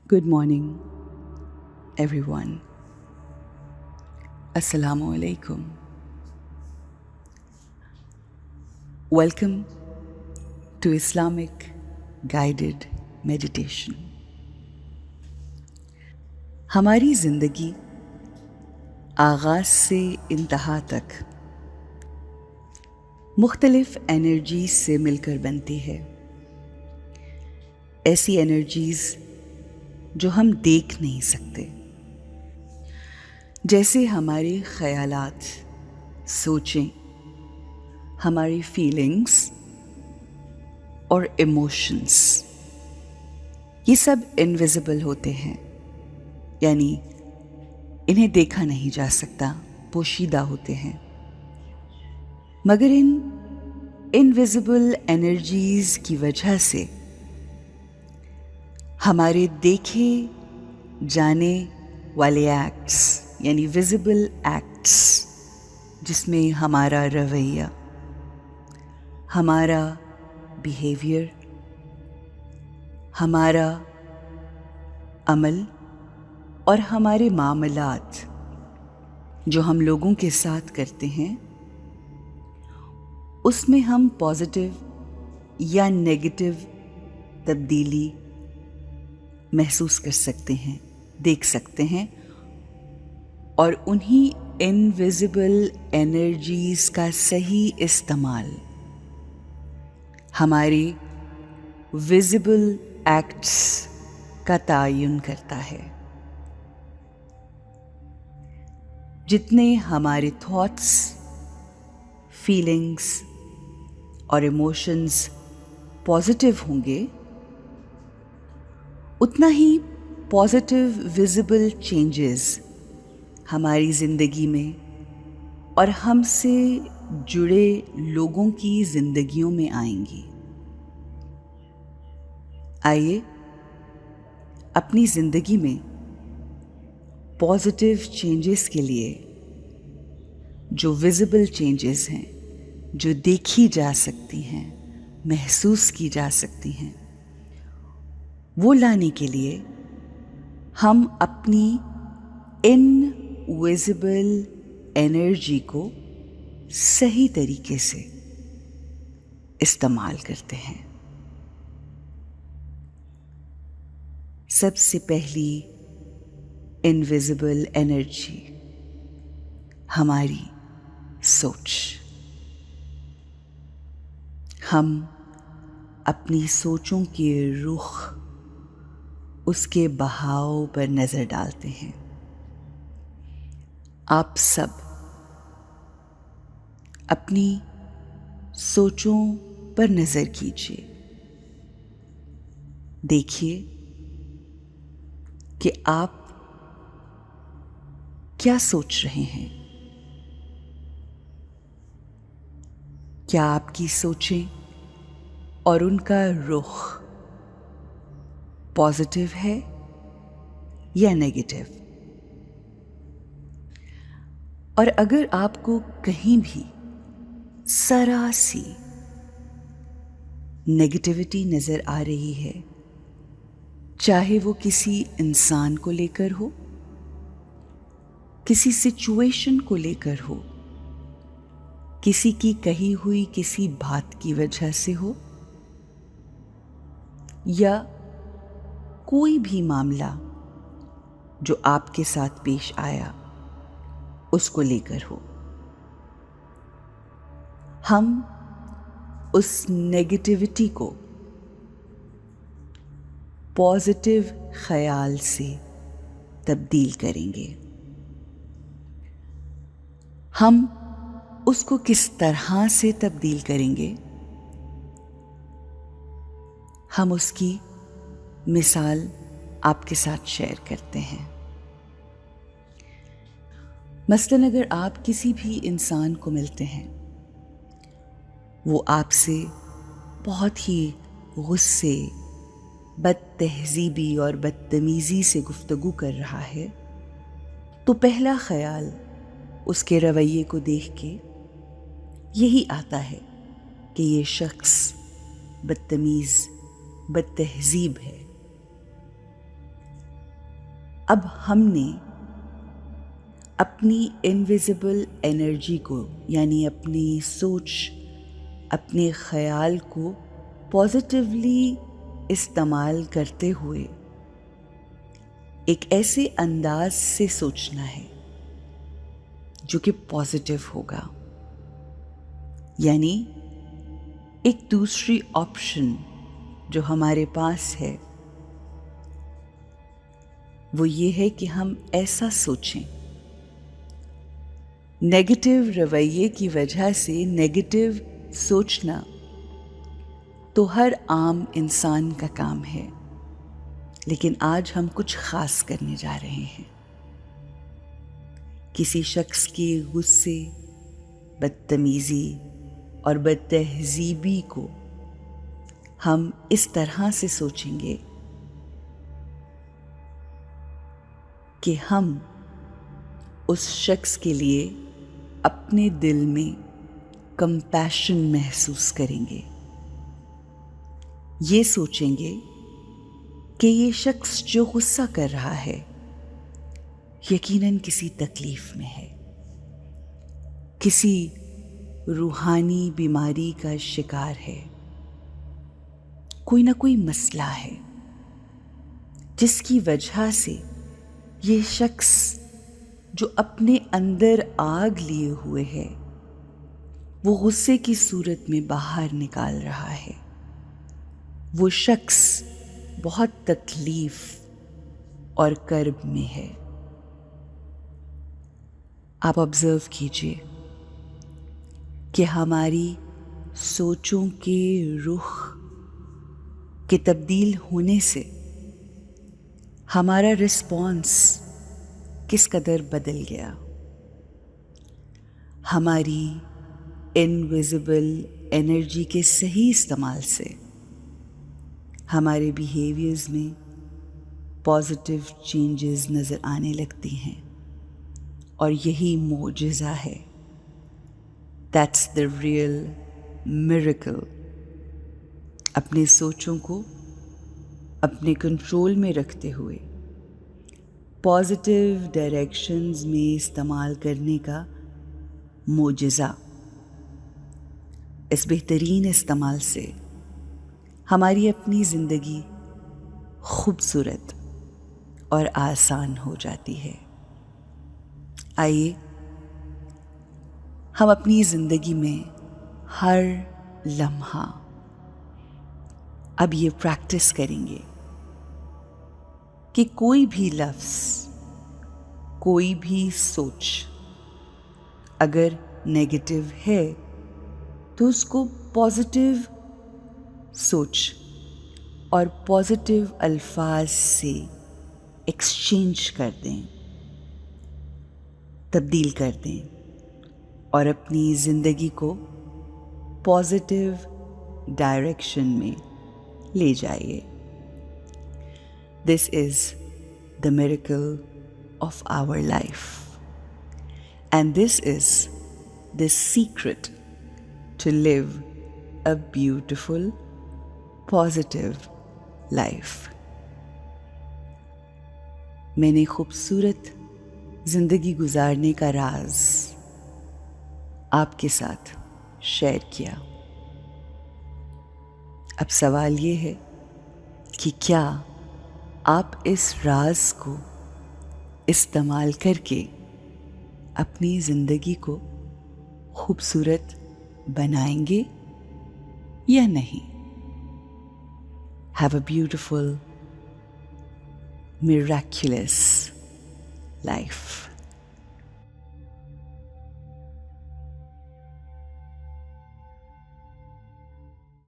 Good morning, everyone. Assalamu alaikum. Welcome to Islamic Guided Meditation. ہماری زندگی آغاز سے انتہا تک مختلف انرجیز سے مل کر بنتی ہے. ایسی انرجیز جو ہم دیکھ نہیں سکتے، جیسے ہمارے خیالات، سوچیں، ہماری فیلنگز اور ایموشنز. یہ سب انویزیبل ہوتے ہیں، یعنی انہیں دیکھا نہیں جا سکتا، پوشیدہ ہوتے ہیں. مگر ان انویزیبل انرجیز کی وجہ سے ہمارے دیکھے جانے والے ایکٹس، یعنی ویزیبل ایکٹس، جس میں ہمارا رویہ، ہمارا بیہیویئر، ہمارا عمل اور ہمارے معاملات جو ہم لوگوں کے ساتھ کرتے ہیں، اس میں ہم پازیٹیو یا نیگیٹو تبدیلی محسوس کر سکتے ہیں، دیکھ سکتے ہیں، اور انہی انویزیبل انرجیز کا صحیح استعمال ہمارے ویزیبل ایکٹس کا تعین کرتا ہے. جتنے ہمارے تھاٹس، فیلنگز اور ایموشنز پازیٹیو ہوں گے، اتنا ہی پازیٹیو ویزیبل چینجز ہماری زندگی میں اور ہم سے جڑے لوگوں کی زندگیوں میں آئیں گی. آئیے اپنی زندگی میں پازیٹیو چینجز کے لیے، جو ویزیبل چینجز ہیں، جو دیکھی جا سکتی ہیں، محسوس کی جا سکتی ہیں، وہ لانے کے لیے ہم اپنی ان ویزیبل انرجی کو صحیح طریقے سے استعمال کرتے ہیں. سب سے پہلی انویزیبل انرجی ہماری سوچ. ہم اپنی سوچوں کے رخ، اس کے بہاؤ پر نظر ڈالتے ہیں. آپ سب اپنی سوچوں پر نظر کیجیے. دیکھیے کہ آپ کیا سوچ رہے ہیں. کیا آپ کی سوچیں اور ان کا رخ پازیٹیو ہے یا نیگیٹو؟ اور اگر آپ کو کہیں بھی ذرا سی نیگیٹیوٹی نظر آ رہی ہے، چاہے وہ کسی انسان کو لے کر ہو، کسی سچویشن کو لے کر ہو، کسی کی کہی ہوئی کسی بات کی وجہ سے ہو، یا کوئی بھی معاملہ جو آپ کے ساتھ پیش آیا اس کو لے کر ہو، ہم اس نیگیٹیوٹی کو پازیٹیو خیال سے تبدیل کریں گے. ہم اس کو کس طرح سے تبدیل کریں گے؟ ہم اس کی مثال آپ کے ساتھ شیئر کرتے ہیں. مثلاً اگر آپ کسی بھی انسان کو ملتے ہیں، وہ آپ سے بہت ہی غصے، بد تہذیبی اور بدتمیزی سے گفتگو کر رہا ہے، تو پہلا خیال اس کے رویے کو دیکھ کے یہی آتا ہے کہ یہ شخص بدتمیز، بد تہذیب ہے. اب ہم نے اپنی انویزیبل انرجی کو، یعنی اپنی سوچ، اپنے خیال کو پازیٹیولی استعمال کرتے ہوئے ایک ایسے انداز سے سوچنا ہے جو کہ پازیٹیو ہوگا. یعنی ایک دوسری آپشن جو ہمارے پاس ہے وہ یہ ہے کہ ہم ایسا سوچیں. نیگیٹو رویے کی وجہ سے نیگیٹو سوچنا تو ہر عام انسان کا کام ہے، لیکن آج ہم کچھ خاص کرنے جا رہے ہیں. کسی شخص کی غصے، بدتمیزی اور بد تہذیبی کو ہم اس طرح سے سوچیں گے کہ ہم اس شخص کے لیے اپنے دل میں کمپیشن محسوس کریں گے. یہ سوچیں گے کہ یہ شخص جو غصہ کر رہا ہے یقیناً کسی تکلیف میں ہے، کسی روحانی بیماری کا شکار ہے، کوئی نہ کوئی مسئلہ ہے جس کی وجہ سے یہ شخص جو اپنے اندر آگ لیے ہوئے ہے وہ غصے کی صورت میں باہر نکال رہا ہے. وہ شخص بہت تکلیف اور کرب میں ہے. آپ آبزرو کیجئے کہ ہماری سوچوں کے رخ کے تبدیل ہونے سے ہمارا رسپانس کس قدر بدل گیا. ہماری انویزیبل انرجی کے صحیح استعمال سے ہمارے بیہیویئرز میں پازیٹیو چینجز نظر آنے لگتی ہیں، اور یہی معجزہ ہے. That's the real miracle. اپنے سوچوں کو اپنے کنٹرول میں رکھتے ہوئے پازیٹیو ڈائریکشنز میں استعمال کرنے کا معجزہ. اس بہترین استعمال سے ہماری اپنی زندگی خوبصورت اور آسان ہو جاتی ہے. آئیے ہم اپنی زندگی میں ہر لمحہ اب یہ پریکٹس کریں گے کہ کوئی بھی لفظ، کوئی بھی سوچ اگر نیگیٹو ہے تو اس کو پازیٹیو سوچ اور پازیٹیو الفاظ سے ایکسچینج کر دیں، تبدیل کر دیں، اور اپنی زندگی کو پازیٹیو ڈائریکشن میں لے جائیے. دس از the miracle of our life. And this is the secret to live a beautiful, positive life. میں نے خوبصورت زندگی گزارنے کا راز آپ کے ساتھ شیئر کیا. اب سوال یہ ہے کہ کیا آپ اس راز کو استعمال کر کے اپنی زندگی کو خوبصورت بنائیں گے یا نہیں؟ Have a beautiful, miraculous life.